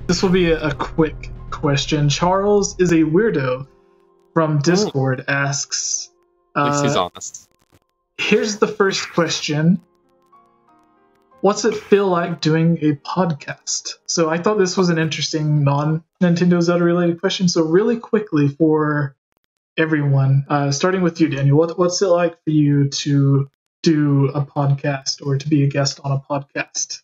This will be a quick question. Charles is a weirdo from Discord asks. At least he's honest. Here's the first question. What's it feel like doing a podcast? So I thought this was an interesting non-Nintendo Zelda related question. So really quickly for everyone, starting with you, Daniel, what's it like for you to do a podcast or to be a guest on a podcast?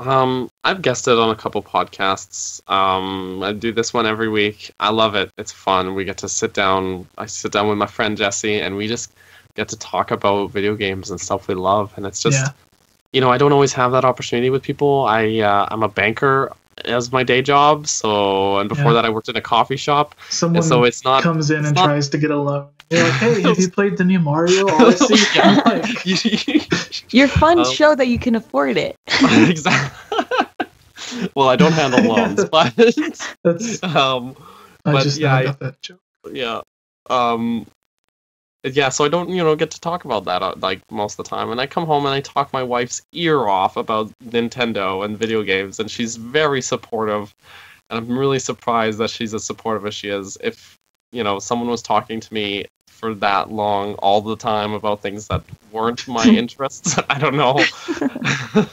I've guested on a couple podcasts. I do this one every week. I love it. It's fun. We get to sit down. I sit down with my friend Jesse, and we just get to talk about video games and stuff we love. And it's just, I don't always have that opportunity with people. I'm a banker as my day job. And before that, I worked in a coffee shop. Someone so it's not comes in and tries to get a loan. You're like, hey, have you played the new Mario Odyssey? Your fun show that you can afford it. Exactly. Well, I don't handle loans, but that's. I just got that joke. Yeah. Yeah, so I don't, get to talk about that like most of the time. And I come home and I talk my wife's ear off about Nintendo and video games, and she's very supportive. And I'm really surprised that she's as supportive as she is. If, someone was talking to me for that long all the time about things that weren't my interests, I don't know.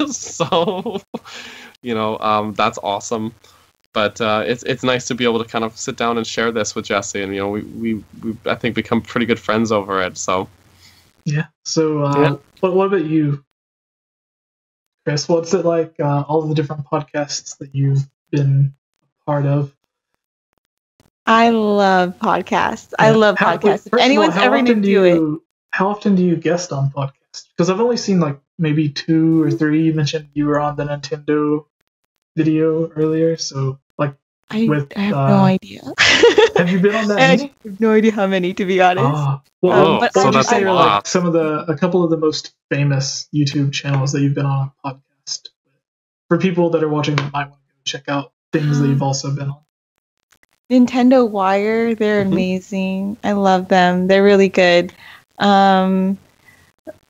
So, that's awesome. But it's nice to be able to kind of sit down and share this with Jesse, and we I think become pretty good friends over it. So yeah. So what about you, Chris? What's it like? All the different podcasts that you've been a part of. I love podcasts. I love podcasts. If anyone's ever going to do it, how often do you guest on podcasts? Because I've only seen like maybe 2 or 3. You mentioned you were on the Nintendo video earlier, so like I have no idea. Have you been on that? I have no idea how many, to be honest. But so would you say are like a couple of the most famous YouTube channels that you've been on a podcast with? For people that are watching that might want to go check out things that you've also been on. Nintendo Wire, they're amazing. I love them. They're really good. I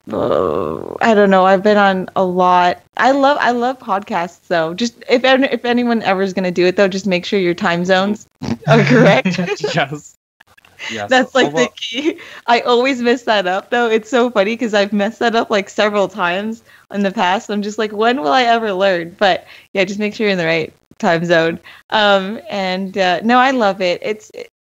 don't know. I've been on a lot. I love podcasts though. Just if anyone ever is gonna do it though, just make sure your time zones are correct. Yes. That's like the key. I always mess that up though. It's so funny because I've messed that up like several times in the past. I'm just like, when will I ever learn? But yeah, just make sure you're in the right time zone. No, I love it.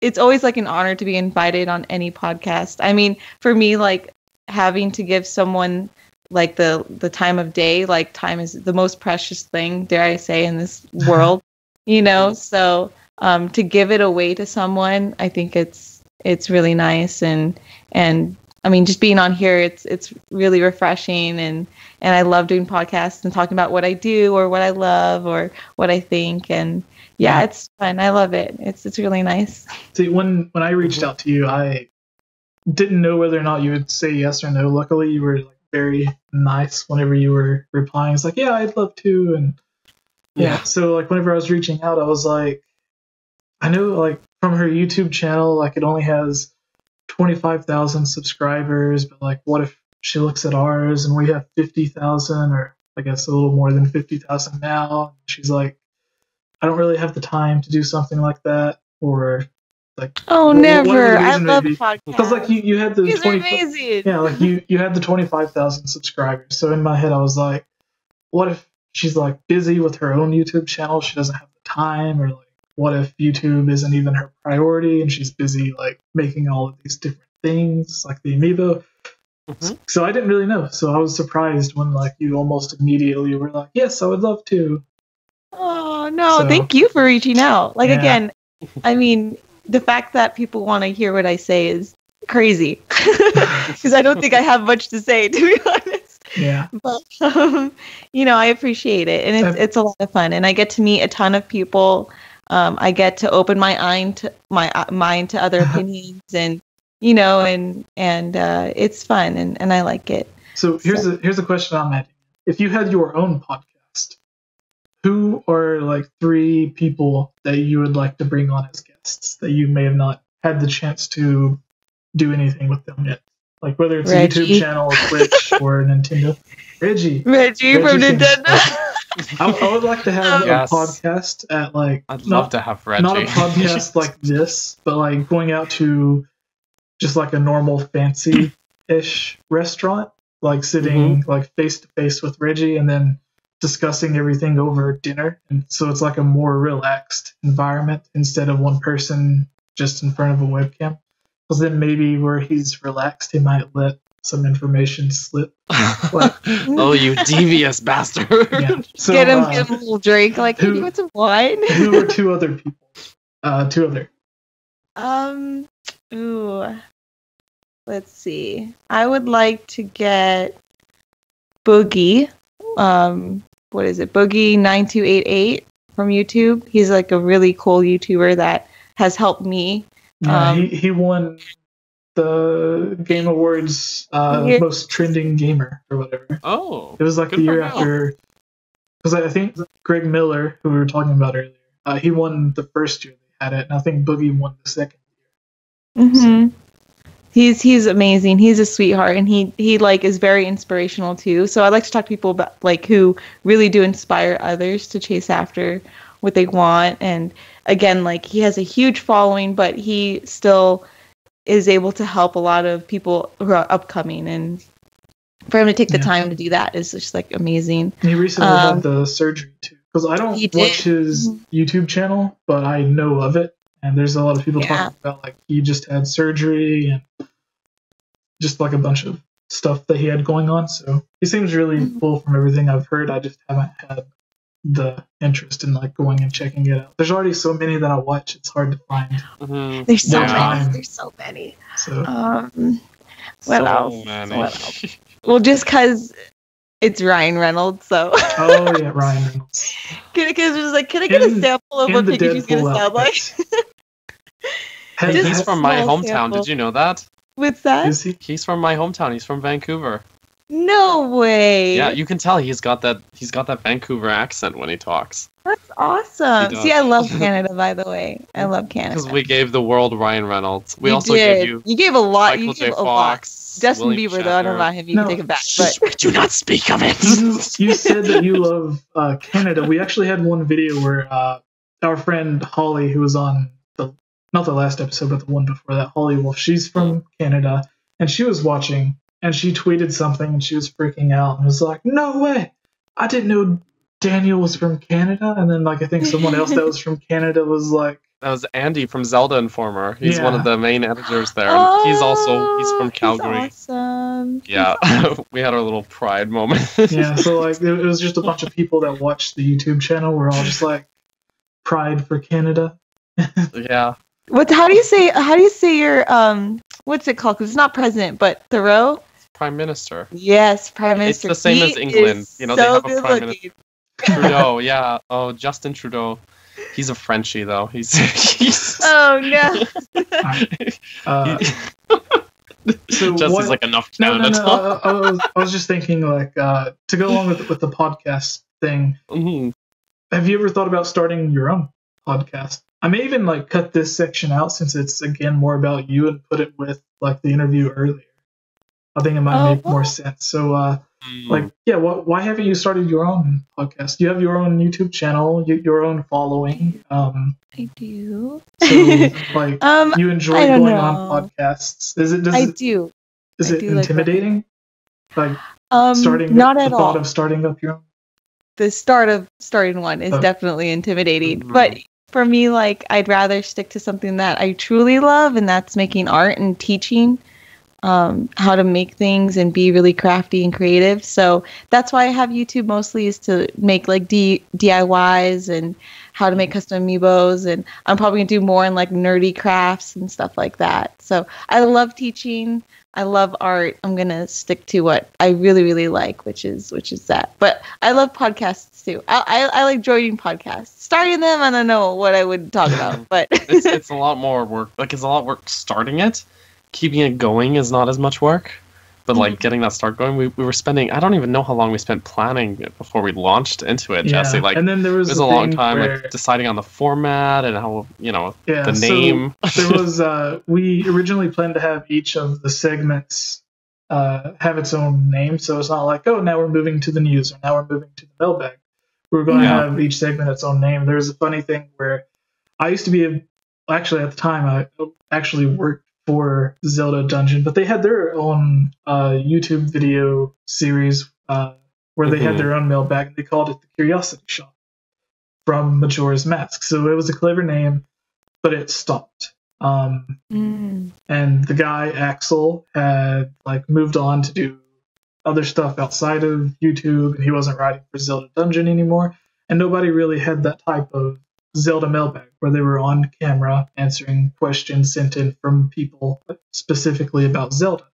It's always like an honor to be invited on any podcast. I mean, for me, like having to give someone like the time of day, like time is the most precious thing, dare I say, in this world, so to give it away to someone, I think it's really nice. And I mean, just being on here, it's really refreshing, and I love doing podcasts and talking about what I do or what I love or what I think, and yeah, it's fun. I love it. It's really nice. See, when I reached out to you, I didn't know whether or not you would say yes or no. Luckily, you were like very nice whenever you were replying. It's like, yeah, I'd love to, and yeah. So like whenever I was reaching out, I was like, I know like from her YouTube channel, like it only has 25,000 subscribers, but like what if she looks at ours and we have 50,000, or I guess a little more than 50,000 now? She's like, I don't really have the time to do something like that, or like never. I love podcasts because like you had the 20, yeah, like you had the 25,000 subscribers. So in my head, I was like, what if she's like busy with her own YouTube channel? She doesn't have the time, or like, what if YouTube isn't even her priority and she's busy like making all of these different things like the amiibo? So I didn't really know. So I was surprised when like you almost immediately were like, yes, I would love to. Oh no, thank you for reaching out. Like again, I mean, the fact that people want to hear what I say is crazy because I don't think I have much to say, to be honest. Yeah. But I appreciate it, and it's a lot of fun, and I get to meet a ton of people. I get to open my mind to other opinions, and it's fun, and I like it. So here's a question I'm asking: if you had your own podcast, who are like 3 people that you would like to bring on as guests that you may have not had the chance to do anything with them yet? Like whether it's Reggie. a YouTube channel, Twitch, or Nintendo. Reggie from Nintendo. I would like to have Yes. a podcast at like. I'd love to have Reggie. Not a podcast like this, but like going out to just like a normal fancy-ish restaurant, like sitting like face to face with Reggie, and then discussing everything over dinner. And so it's like a more relaxed environment instead of one person just in front of a webcam. Because then maybe where he's relaxed, he might let some information slip. Like, Oh, you devious bastard! yeah. So, get him a little drink. Like, can you want some wine? who are two other people? Two other. Ooh. Let's see. I would like to get Boogie. What is it? Boogie9288 from YouTube. He's like a really cool YouTuber that has helped me. Yeah, he won the Game Awards most trending gamer or whatever. Oh, It was like good the year for him. after, because I think Greg Miller, who we were talking about earlier, he won the first year they had it, and I think Boogie won the second year. Mm-hmm. He's amazing. He's a sweetheart, and he like is very inspirational too. So I like to talk to people about like who really do inspire others to chase after what they want. And again, like he has a huge following, but he still is able to help a lot of people who are upcoming, and for him to take the time to do that is just like amazing. He recently had the surgery too, because I don't He did. watch his YouTube channel, but I know of it, and there's a lot of people talking about like he just had surgery and just like a bunch of stuff that he had going on. So he seems really cool from everything I've heard. I just haven't had the interest in like going and checking it out. There's already so many that I watch; it's hard to find. There's so Yeah. many. There's so many. So What else? Well, just because it's Ryan Reynolds, so. oh yeah, Ryan Reynolds. Can I get a sample of what the Pikachu's gonna Deadpool sound like? outfits. He's from my small hometown. sample. Did you know that? What's that? Is he? He's from my hometown. He's from Vancouver. No way. Yeah, you can tell he's got that Vancouver accent when he talks. That's awesome. He does. See, I love Canada, by the way. I love Canada. Because we gave the world Ryan Reynolds. We You also did. gave you You gave a lot. Michael You J. gave a lot. Fox. Justin William Bieber, though. I don't know Shatner. about him. You can take it back. But Do not speak of it. You said that you love Canada. We actually had one video where our friend Holly, who was on not the last episode, but the one before that, Holly Wolf, she's from Canada, and she was watching, and she tweeted something, and she was freaking out, and was like, "No way! I didn't know Daniel was from Canada." And then, like, I think someone else that was from Canada was like, That was Andy from Zelda Informer. He's one of the main editors there. Oh, and he's from Calgary. He's awesome. Yeah, we had our little pride moment. yeah. So like, it was just a bunch of people that watched the YouTube channel. We're all just like, pride for Canada. Yeah. How do you say your what's it called? 'Cause it's not president, but Thoreau. Prime Minister. Yes, Prime Minister. It's the same He as England. is You know, so they have a good prime looking. minister. Trudeau, yeah. Oh, Justin Trudeau. He's a Frenchie though. He's Oh no. So Jesse's like enough No, Canada talk. I was just thinking, like, to go along with the podcast thing. Mhm. Have you ever thought about starting your own podcast? I may even like cut this section out since it's again more about you and put it with like the interview earlier. I think it might make more sense. So, why haven't you started your own podcast? You have your own YouTube channel, your own following. I do. So, like, you enjoy I don't going know. on podcasts. I do. Is I it do like intimidating? Like, Not the at thought all. of starting up your own. The start of starting one is Oh. definitely intimidating. Mhm. But for me, like, I'd rather stick to something that I truly love, and that's making art and teaching how to make things and be really crafty and creative. So that's why I have YouTube mostly, is to make like DIYs and how to make custom amiibos. And I'm probably gonna do more in like nerdy crafts and stuff like that. So I love teaching. I love art. I'm gonna stick to what I really, really like, which is that. But I love podcasts too. I like joining podcasts. Starting them, I don't know what I would talk about, but It's a lot more work. Like, it's a lot of work starting it. Keeping it going is not as much work. But like getting that start going, we were spending, I don't even know how long we spent planning it before we launched into it, Jesse. Like, and then there was it was the a long thing time, where- like deciding on the format and how, the so name. there was we originally planned to have each of the segments have its own name, so it's not like, oh, now we're moving to the news or now we're moving to the mailbag. we were going to have each segment its own name. There was a funny thing where I used to be actually at the time I actually worked for Zelda Dungeon, but they had their own YouTube video series where they had their own mailbag, and they called it the Curiosity Shop from Majora's Mask. So it was a clever name, but it stopped. And the guy Axel had like moved on to do other stuff outside of YouTube, and he wasn't writing for Zelda Dungeon anymore. And nobody really had that type of Zelda mailbag where they were on camera answering questions sent in from people specifically about Zelda.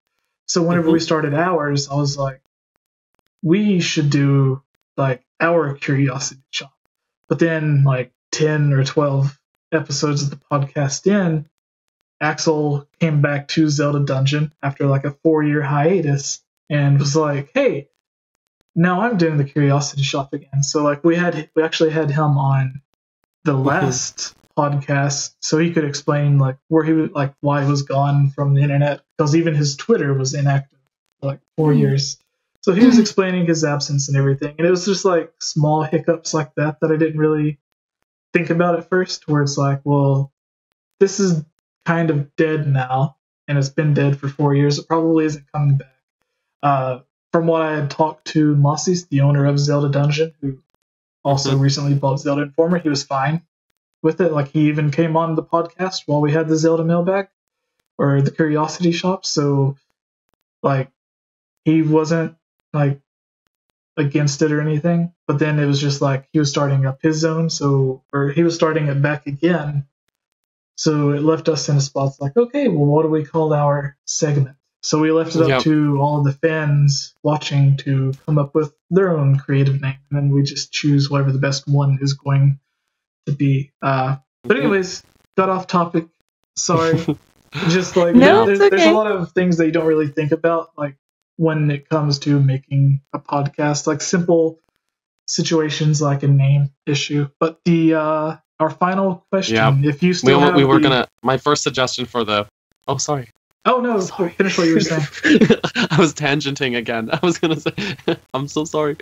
So whenever we started ours, I was like, we should do like our Curiosity Shop. But then like 10 or 12 episodes of the podcast in, Axel came back to Zelda Dungeon after like a 4-year hiatus and was like, hey, now I'm doing the Curiosity Shop again. So like we actually had him on the last podcast so he could explain like where he was, like why he was gone from the internet, because even his Twitter was inactive for like 4 years. So he was explaining his absence and everything, and it was just like small hiccups like that I didn't really think about at first, where it's like, well, this is kind of dead now, and it's been dead for 4 years. It probably isn't coming back. From what I had talked to Mossies, the owner of Zelda Dungeon, who also recently bought Zelda Informer, he was fine with it. Like, he even came on the podcast while we had the Zelda mailbag, or the Curiosity Shop, so, like, he wasn't, like, against it or anything, but then it was just, like, he was starting up his zone, or he was starting it back again, so it left us in a spot like, okay, well, what do we call our segment? So we left it up to all the fans watching to come up with their own creative name, and then we just choose whatever the best one is going to be. But anyways, got off topic. Sorry. Just like there's a lot of things that you don't really think about, like when it comes to making a podcast, like simple situations like a name issue. But the our final question, if you still have my first suggestion for the sorry. Oh no, sorry. Finish what you were saying. I was tangenting again. I was gonna say I'm so sorry.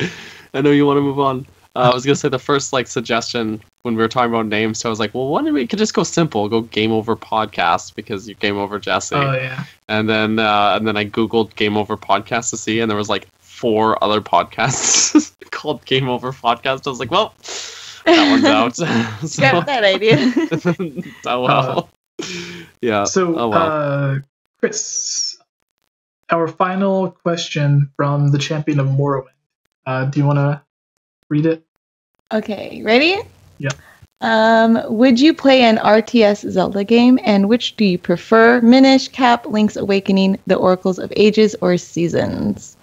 I know you want to move on. I was gonna say the first like suggestion when we were talking about names, so I was like, well, we could just go simple, go Game Over Podcast, because you GameOverJesse. Oh yeah. And then I googled Game Over Podcast to see, and there was like 4 other podcasts called Game Over Podcast. I was like, well, that one's out. So, got that idea. Oh well. Yeah. So Chris, our final question from the champion of Morrowind. Do you want to read it? Okay, ready? Yeah. Would you play an RTS Zelda game, and which do you prefer? Minish Cap, Link's Awakening, The Oracles of Ages, or Seasons?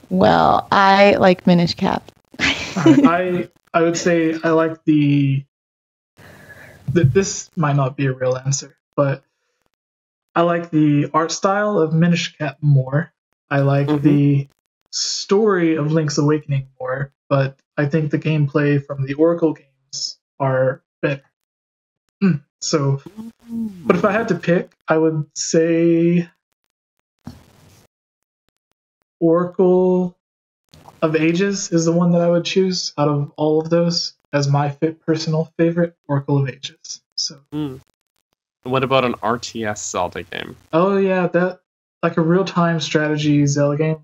Well, I like Minish Cap. I would say I like this might not be a real answer, but I like the art style of Minish Cap more. I like the story of Link's Awakening more, but I think the gameplay from the Oracle games are better. So, but if I had to pick, I would say Oracle of Ages is the one that I would choose out of all of those as my personal favorite. Oracle of Ages. So, what about an RTS Zelda game? Oh yeah, that like a real-time strategy Zelda game.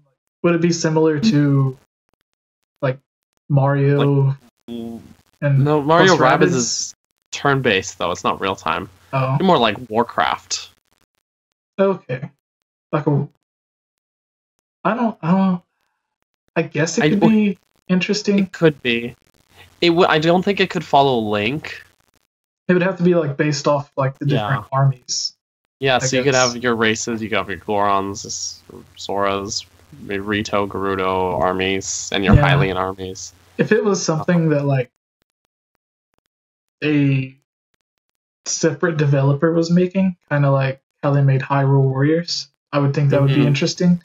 Would it be similar to like Mario? No, Mario Rabbids is turn-based though. It's not real-time. Oh, more like Warcraft. Okay, like I don't. I guess it could be interesting. It could be. I don't think it could follow Link. It would have to be like based off like the different armies. Yeah, so you could have your races. You could have your Gorons, Soras, Rito, Gerudo armies, and your Hylian armies. If it was something that like a separate developer was making, kind of like how they made Hyrule Warriors, I would think that would be interesting.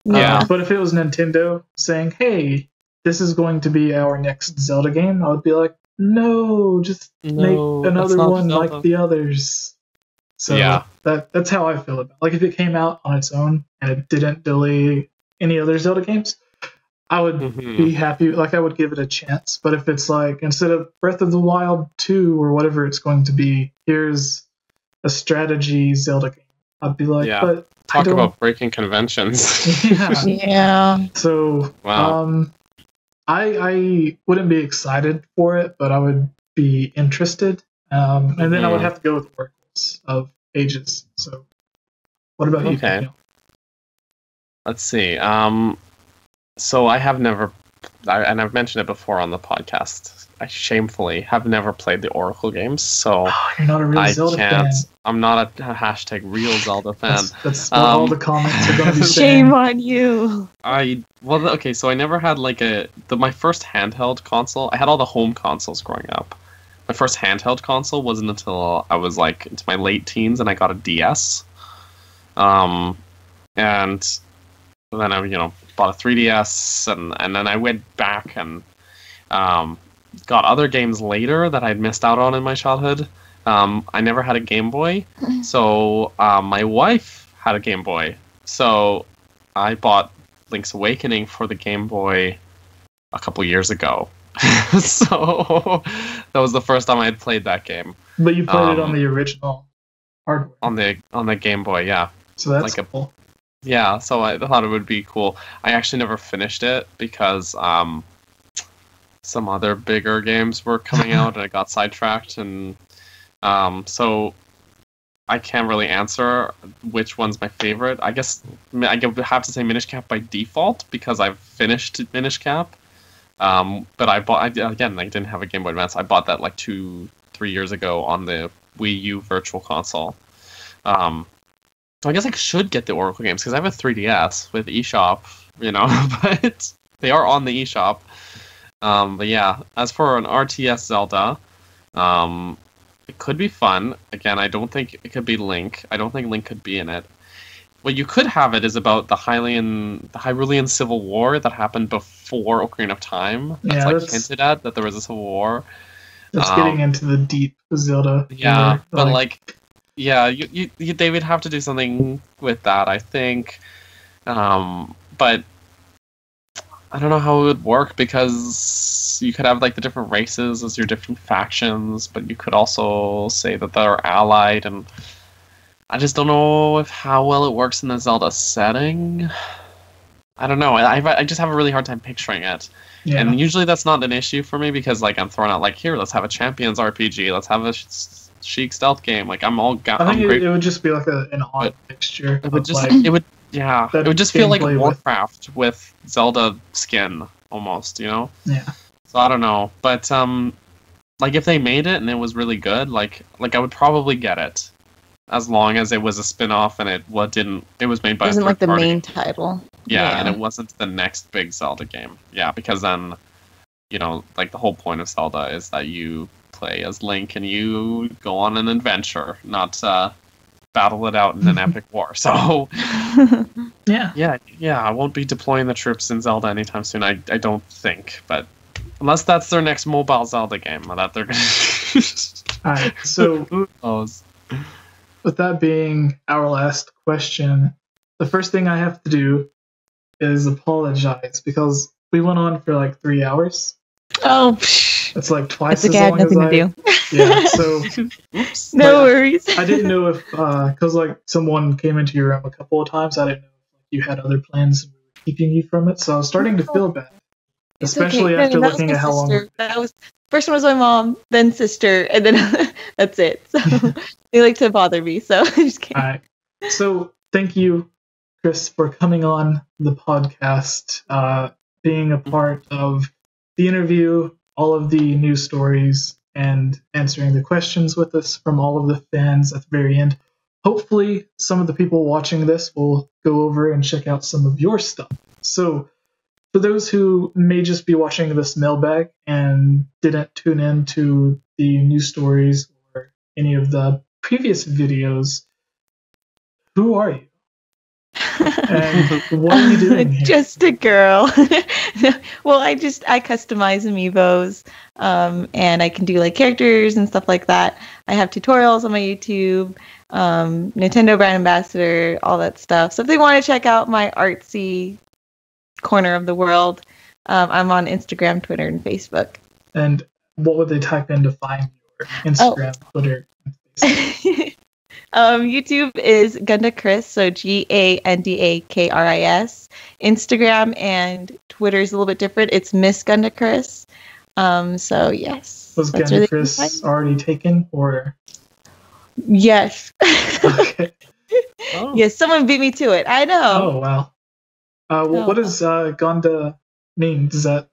Yeah. But if it was Nintendo saying, hey, this is going to be our next Zelda game, I would be like, no, just make another one like the others. So that's how I feel about it. Like if it came out on its own and it didn't delay any other Zelda games, I would be happy. Like, I would give it a chance. But if it's like, instead of Breath of the Wild 2 or whatever it's going to be, here's a strategy Zelda game, I'd be like, Yeah. but Talk about breaking conventions. yeah. Yeah. So, Wow. I wouldn't be excited for it, but I would be interested. And then I would have to go with Oracles of Ages. So, what about you, Okay. Daniel? Let's see. So I have never, and I've mentioned it before on the podcast, I shamefully have never played the Oracle games, so Oh, you're not a real Zelda fan. I'm not a hashtag real Zelda fan. That's what all the comments are going to be saying. Shame on you. Okay, so I never had like my first handheld console. I had all the home consoles growing up. My first handheld console wasn't until I was like into my late teens, and I got a DS. And then I, bought a 3DS, and then I went back and got other games later that I'd missed out on in my childhood. I never had a Game Boy, so my wife had a Game Boy. So I bought Link's Awakening for the Game Boy a couple years ago. So that was the first time I had played that game. But you played it on the original hardware. On the Game Boy, yeah. So that's cool. Yeah, so I thought it would be cool. I actually never finished it because some other bigger games were coming out and I got sidetracked, and so I can't really answer which one's my favorite. I guess I have to say Minish Cap by default because I've finished Minish Cap. But I didn't have a Game Boy Advance. I bought that like 2-3 years ago on the Wii U Virtual Console. So I guess I should get the Oracle games because I have a 3DS with eShop, but they are on the eShop. But yeah, as for an RTS Zelda, it could be fun. Again, I don't think it could be Link. I don't think Link could be in it. What you could have it is about the Hyrulean Civil War that happened before Ocarina of Time. That's hinted at that there was a civil war. That's getting into the deep Zelda. Yeah, but yeah, they would have to do something with that, I think. But I don't know how it would work because you could have like the different races as your different factions, but you could also say that they're allied, and I just don't know how well it works in the Zelda setting. I don't know. I just have a really hard time picturing it. Yeah. And usually that's not an issue for me because like I'm throwing out like, here, let's have a Champions RPG, let's have a Sheik stealth game. Like I'm all. I think it would just be like an odd mixture. It would just feel like Warcraft with Zelda skin almost, Yeah. So I don't know, but like if they made it and it was really good, like I would probably get it, as long as it was a spin-off and it was made by. It wasn't like the main title. Yeah, and it wasn't the next big Zelda game. Yeah, because then, like the whole point of Zelda is that you play as Link and you go on an adventure, not battle it out in an epic war. So yeah, I won't be deploying the troops in Zelda anytime soon. I don't think, but unless that's their next mobile Zelda game that they're gonna. All right, so who knows? With that being our last question, the first thing I have to do is apologize because we went on for like 3 hours. Oh, it's like twice as long as I. Do. Yeah, so oops. No worries. I didn't know if because like someone came into your room a couple of times. I didn't know if you had other plans and we were keeping you from it. So I was starting to feel bad, especially after looking at how long. First one was my mom, then sister, and then that's it. So they like to bother me, so I'm just kidding. All right. So thank you, Chris, for coming on the podcast, being a part of the interview, all of the news stories, and answering the questions with us from all of the fans at the very end. Hopefully, some of the people watching this will go over and check out some of your stuff. So, for those who may just be watching this mailbag and didn't tune in to the news stories or any of the previous videos, who are you? And what are you doing here? Just a girl. Well, I customize amiibos, and I can do like characters and stuff like that. I have tutorials on my YouTube, Nintendo brand ambassador, all that stuff. So if they want to check out my artsy corner of the world. I'm on Instagram, Twitter, and Facebook. And what would they type in to find your Instagram, Twitter, and Facebook? YouTube is GandaKris, so GandaKris. Instagram and Twitter is a little bit different. It's Miss GandaKris. So yes. Was GandaKris already taken, or? Yes. Okay. Oh. Yes, someone beat me to it. I know. Oh wow. What does Ganda mean? Does that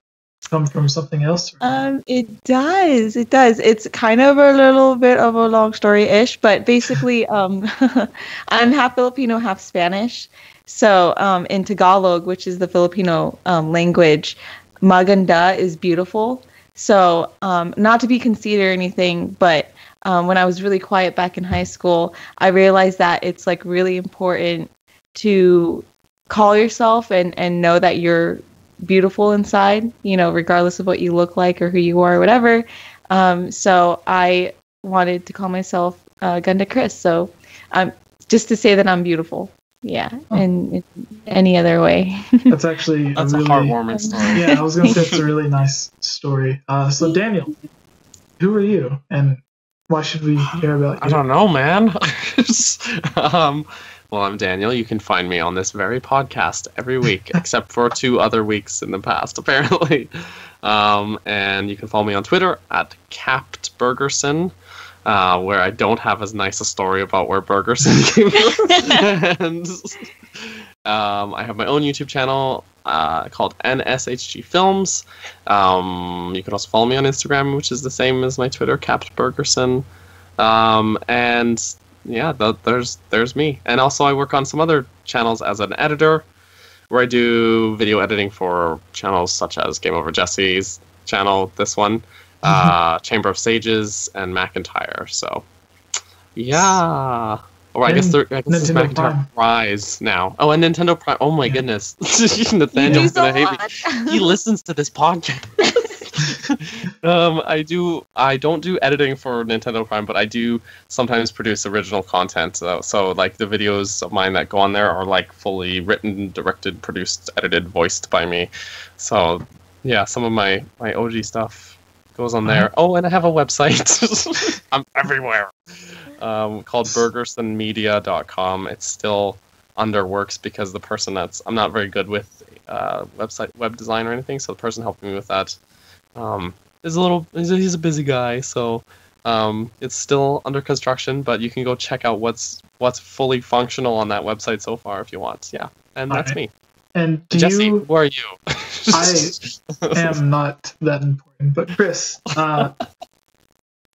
come from something else? It does. It does. It's kind of a little bit of a long story-ish, but basically, I'm half Filipino, half Spanish. So, in Tagalog, which is the Filipino language, maganda is beautiful. So, not to be conceited or anything, but when I was really quiet back in high school, I realized that it's like really important to call yourself and know that you're beautiful inside, regardless of what you look like or who you are or whatever. So I wanted to call myself GandaKris. So just to say that I'm beautiful. Yeah. In any other way. That's actually a heartwarming story. Yeah, I was going to say it's a really nice story. So Daniel, who are you? And why should we care about you? I don't know, man. Well, I'm Daniel. You can find me on this very podcast every week, except for 2 other weeks in the past, apparently. And you can follow me on Twitter at CaptBurgerson, where I don't have as nice a story about where Burgerson came from. And I have my own YouTube channel called NSHG Films. You can also follow me on Instagram, which is the same as my Twitter, CaptBurgerson. And yeah, there's me. And also I work on some other channels as an editor, where I do video editing for channels such as GameOverJesse's channel, this one, Chamber of Sages, and McIntyre. So, yeah. Or I guess this is McIntyre Rise now. Oh, and Nintendo Prime. Oh my goodness. Nathaniel's gonna hate me. He listens to this podcast. I don't do editing for Nintendo Prime, but I do sometimes produce original content. So like the videos of mine that go on there are like fully written, directed, produced, edited, voiced by me. So yeah, some of my OG stuff goes on there. Oh, and I have a website. I'm everywhere. Called burgersonmedia.com. It's still under works because the person I'm not very good with web design or anything, so the person helping me with that he's a busy guy, so it's still under construction, but you can go check out what's fully functional on that website so far if you want. Yeah, and that's me. And Jesse, who are you? I am not that important, but Chris,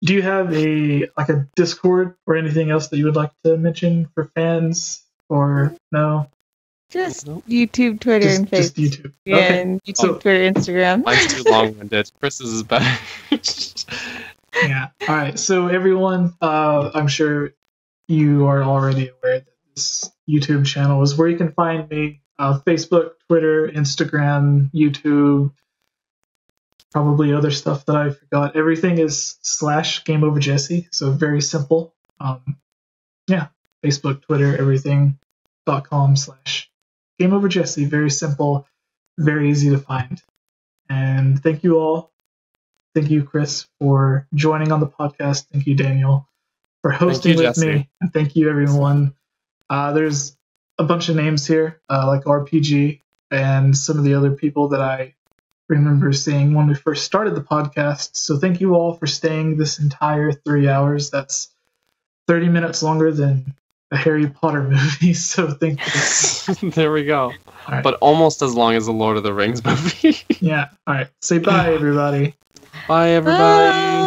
do you have a Discord or anything else that you would like to mention for fans, or no? Just YouTube, Twitter, and Facebook. Just YouTube. Yeah, okay. And YouTube, Twitter, Instagram. Mine's too long-winded. Chris's is better. Yeah. All right. So everyone, I'm sure you are already aware that this YouTube channel is where you can find me. Facebook, Twitter, Instagram, YouTube, probably other stuff that I forgot. Everything is /GameOverJesse, so very simple. Yeah. Facebook, Twitter, everything.com/GameOverJesse. Very simple, very easy to find. And thank you all. Thank you, Chris, for joining on the podcast. Thank you, Daniel, for hosting with me. And thank you, everyone. There's a bunch of names here, like RPG and some of the other people that I remember seeing when we first started the podcast. So thank you all for staying this entire 3 hours. That's 30 minutes longer than a Harry Potter movie, so thank you. There we go. Right. But almost as long as the Lord of the Rings movie. Yeah. All right. Say bye, everybody. Bye, everybody. Bye.